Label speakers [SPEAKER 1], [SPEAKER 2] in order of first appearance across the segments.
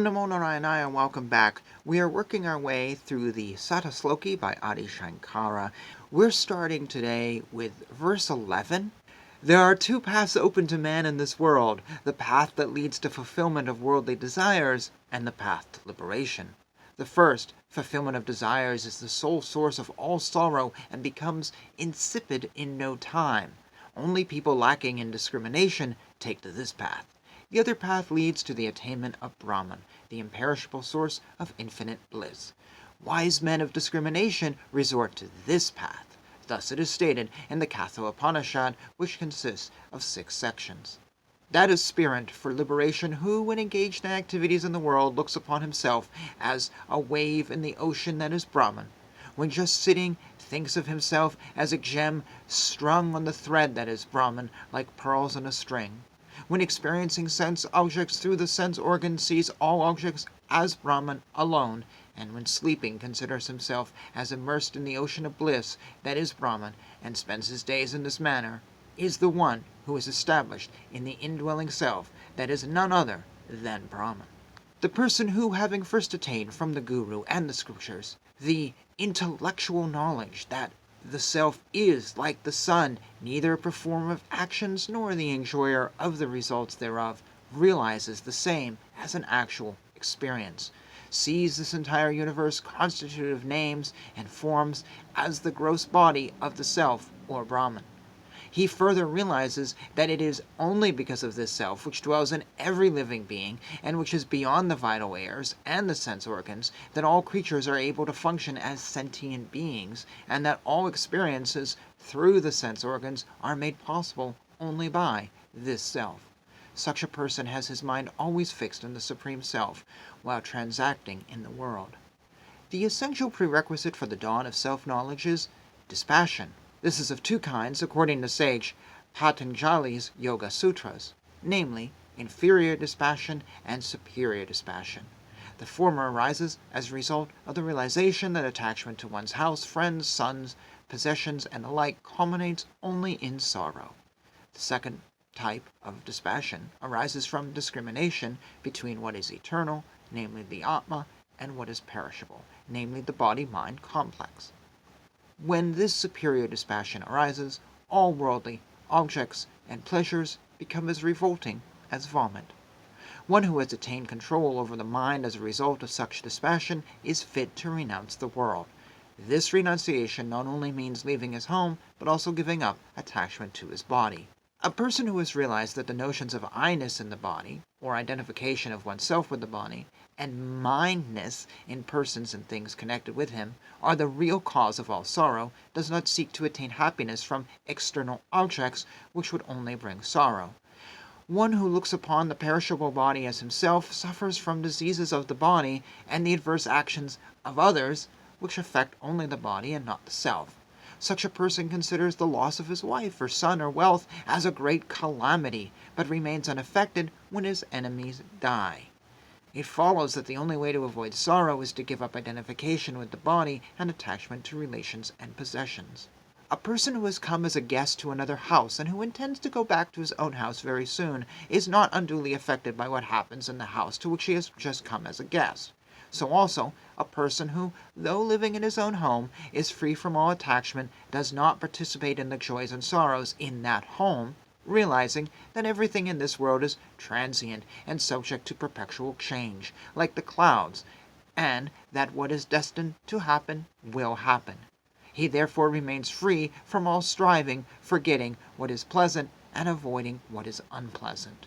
[SPEAKER 1] Namo Narayana and welcome back. We are working our way through the Sata Sloki by Adi Shankara. We're starting today with verse 11. There are two paths open to man in this world, the path that leads to fulfillment of worldly desires and the path to liberation. The first, fulfillment of desires, is the sole source of all sorrow and becomes insipid in no time. Only people lacking in discrimination take to this path. The other path leads to the attainment of Brahman, the imperishable source of infinite bliss. Wise men of discrimination resort to this path. Thus it is stated in the Katha Upanishad, which consists of 6 sections. That aspirant for liberation who, when engaged in activities in the world, looks upon himself as a wave in the ocean that is Brahman, when just sitting, thinks of himself as a gem strung on the thread that is Brahman, like pearls on a string. When experiencing sense objects through the sense organ, sees all objects as Brahman alone, and when sleeping considers himself as immersed in the ocean of bliss that is Brahman, and spends his days in this manner, is the one who is established in the indwelling self that is none other than Brahman. The person who, having first attained from the Guru and the Scriptures the intellectual knowledge that the self is, like the sun, neither a performer of actions nor the enjoyer of the results thereof, realizes the same as an actual experience, sees this entire universe constituted of names and forms as the gross body of the self, or Brahman. He further realizes that it is only because of this self, which dwells in every living being, and which is beyond the vital airs and the sense organs, that all creatures are able to function as sentient beings, and that all experiences through the sense organs are made possible only by this self. Such a person has his mind always fixed on the Supreme Self, while transacting in the world. The essential prerequisite for the dawn of self-knowledge is dispassion. This is of 2 kinds, according to sage Patanjali's Yoga Sutras, namely, inferior dispassion and superior dispassion. The former arises as a result of the realization that attachment to one's house, friends, sons, possessions, and the like culminates only in sorrow. The second type of dispassion arises from discrimination between what is eternal, namely the Atma, and what is perishable, namely the body-mind complex. When this superior dispassion arises, all worldly objects and pleasures become as revolting as vomit. One who has attained control over the mind as a result of such dispassion is fit to renounce the world. This renunciation not only means leaving his home, but also giving up attachment to his body. A person who has realized that the notions of I-ness in the body, or identification of oneself with the body, and mindness in persons and things connected with him, are the real cause of all sorrow, does not seek to attain happiness from external objects, which would only bring sorrow. One who looks upon the perishable body as himself suffers from diseases of the body and the adverse actions of others, which affect only the body and not the self. Such a person considers the loss of his wife or son or wealth as a great calamity, but remains unaffected when his enemies die. It follows that the only way to avoid sorrow is to give up identification with the body and attachment to relations and possessions. A person who has come as a guest to another house and who intends to go back to his own house very soon is not unduly affected by what happens in the house to which he has just come as a guest. So also, a person who, though living in his own home, is free from all attachment, does not participate in the joys and sorrows in that home, realizing that everything in this world is transient and subject to perpetual change, like the clouds, and that what is destined to happen will happen. He therefore remains free from all striving, forgetting what is pleasant and avoiding what is unpleasant.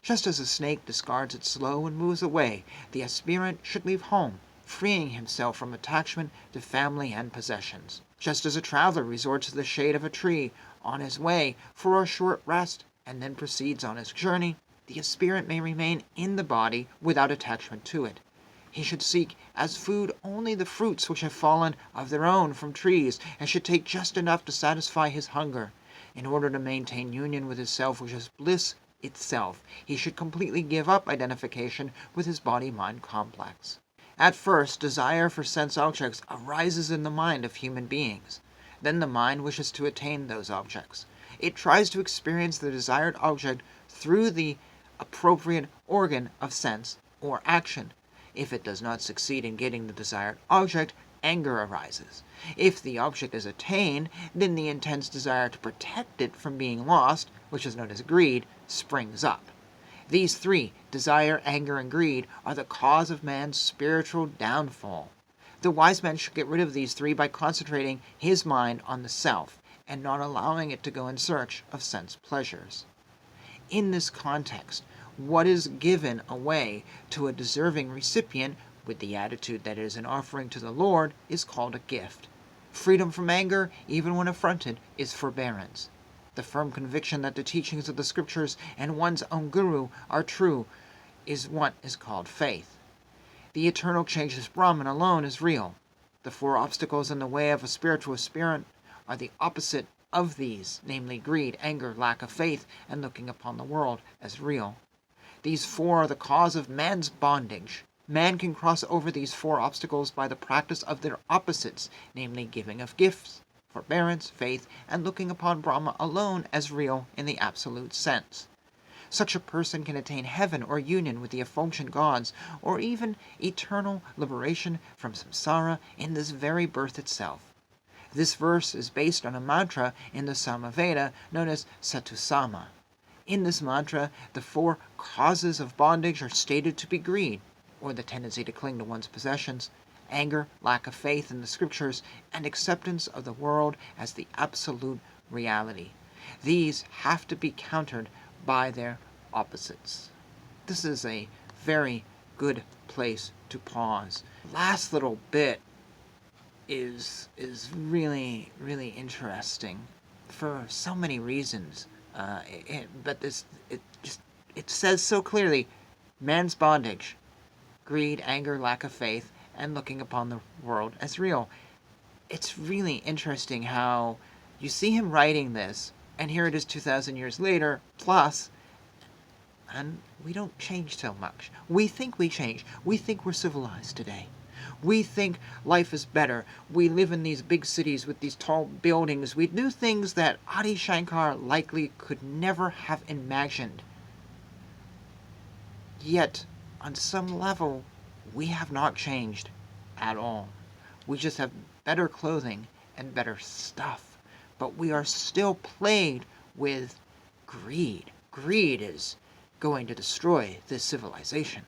[SPEAKER 1] Just as a snake discards its slough and moves away, the aspirant should leave home, freeing himself from attachment to family and possessions. Just as a traveler resorts to the shade of a tree on his way for a short rest and then proceeds on his journey, the aspirant may remain in the body without attachment to it. He should seek as food only the fruits which have fallen of their own from trees, and should take just enough to satisfy his hunger. In order to maintain union with his self, which is bliss itself, he should completely give up identification with his body-mind complex. At first, desire for sense objects arises in the mind of human beings. Then the mind wishes to attain those objects. It tries to experience the desired object through the appropriate organ of sense or action. If it does not succeed in getting the desired object, anger arises. If the object is attained, then the intense desire to protect it from being lost, which is known as greed, springs up. These three, desire, anger, and greed, are the cause of man's spiritual downfall. The wise man should get rid of these three by concentrating his mind on the self and not allowing it to go in search of sense pleasures. In this context, what is given away to a deserving recipient with the attitude that it is an offering to the Lord is called a gift. Freedom from anger, even when affronted, is forbearance. The firm conviction that the teachings of the scriptures and one's own guru are true is what is called faith. The eternal changeless Brahman alone is real. The four obstacles in the way of a spiritual aspirant are the opposite of these, namely greed, anger, lack of faith, and looking upon the world as real. These four are the cause of man's bondage. Man can cross over these four obstacles by the practice of their opposites, namely giving of gifts, forbearance, faith, and looking upon Brahma alone as real in the absolute sense. Such a person can attain heaven or union with the effulgent gods, or even eternal liberation from samsara in this very birth itself. This verse is based on a mantra in the Samaveda known as Satusama. In this mantra, the four causes of bondage are stated to be greed, or the tendency to cling to one's possessions, anger, lack of faith in the scriptures, and acceptance of the world as the absolute reality. These have to be countered by their opposites. This is a very good place to pause. Last little bit is really, really interesting for so many reasons. It says so clearly, man's bondage, greed, anger, lack of faith, and looking upon the world as real. It's really interesting how you see him writing this, and here it is 2,000 years later, plus, and we don't change so much. We think we change. We think we're civilized today. We think life is better. We live in these big cities with these tall buildings. We do things that Adi Shankar likely could never have imagined. Yet, on some level, we have not changed at all. We just have better clothing and better stuff. But we are still plagued with greed. Greed is going to destroy this civilization.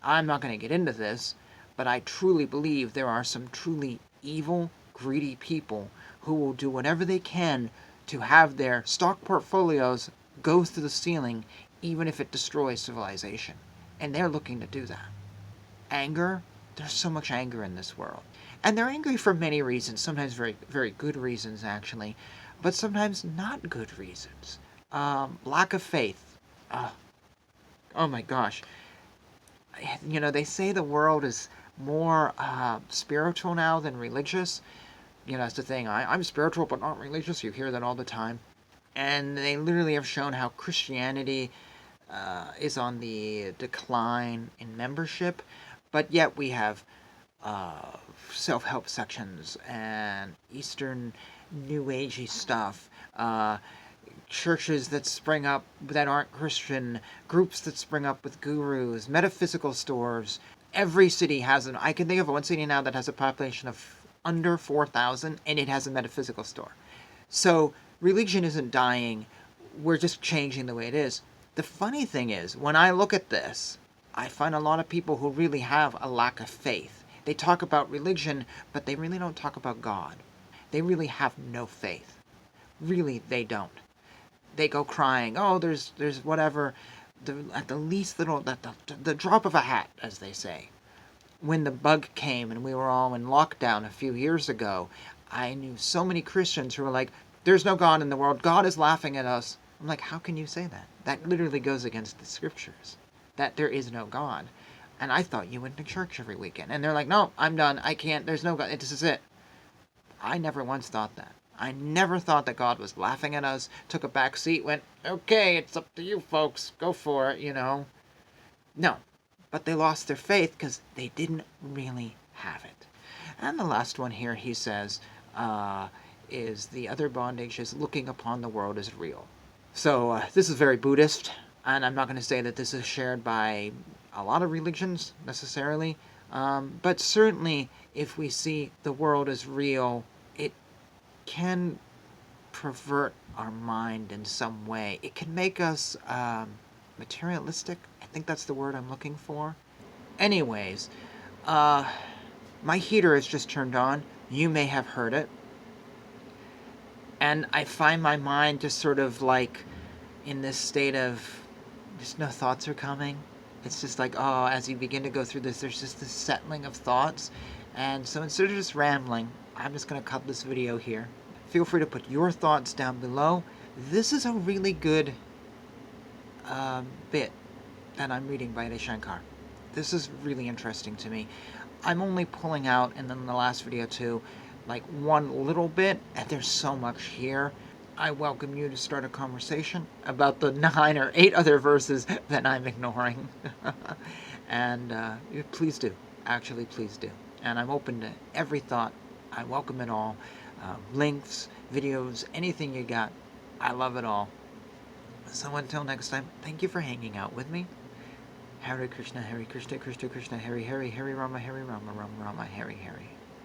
[SPEAKER 1] I'm not going to get into this, but I truly believe there are some truly evil, greedy people who will do whatever they can to have their stock portfolios go through the ceiling, even if it destroys civilization. And they're looking to do that. Anger, there's so much anger in this world. And they're angry for many reasons, sometimes very, very good reasons, actually, but sometimes not good reasons. Lack of faith. Oh my gosh. You know, they say the world is more spiritual now than religious. You know, that's the thing. I'm spiritual but not religious. You hear that all the time. And they literally have shown how Christianity is on the decline in membership, but yet we have self-help sections and Eastern New Agey stuff, churches that spring up that aren't Christian, groups that spring up with gurus, metaphysical stores. Every city has an... I can think of one city now that has a population of under 4,000, and it has a metaphysical store. So religion isn't dying. We're just changing the way it is. The funny thing is, when I look at this, I find a lot of people who really have a lack of faith. They talk about religion, but they really don't talk about God. They really have no faith. Really, they don't. They go crying, oh, there's whatever, at the least little, the drop of a hat, as they say. When the bug came and we were all in lockdown a few years ago, I knew so many Christians who were like, there's no God in the world, God is laughing at us. I'm like, how can you say that? That literally goes against the scriptures, that there is no God. And I thought you went to church every weekend. And they're like, no, I'm done, I can't, there's no God, this is it. I never once thought that. I never thought that God was laughing at us, took a back seat, went, okay, it's up to you folks, go for it, you know. No, but they lost their faith because they didn't really have it. And the last one here, he says, is the other bondage is looking upon the world as real. So this is very Buddhist, and I'm not going to say that this is shared by a lot of religions necessarily, but certainly if we see the world as real, it can pervert our mind in some way. It can make us materialistic. I think that's the word I'm looking for. Anyways, my heater is just turned on. You may have heard it. And I find my mind just sort of like in this state of just no thoughts are coming. It's just like, oh, as you begin to go through this, there's just this settling of thoughts. And so instead of just rambling, I'm just going to cut this video here. Feel free to put your thoughts down below. This is a really good bit that I'm reading by Shankara. This is really interesting to me. I'm only pulling out, and then the last video too, like one little bit, and there's so much here. I welcome you to start a conversation about the 9 or 8 other verses that I'm ignoring. And please do. Actually, please do. And I'm open to every thought. I welcome it all. Links, videos, anything you got. I love it all. So until next time, thank you for hanging out with me. Hare Krishna, Krishna Krishna, Hare Hare, Hare Rama, Rama Rama, Hare Hare.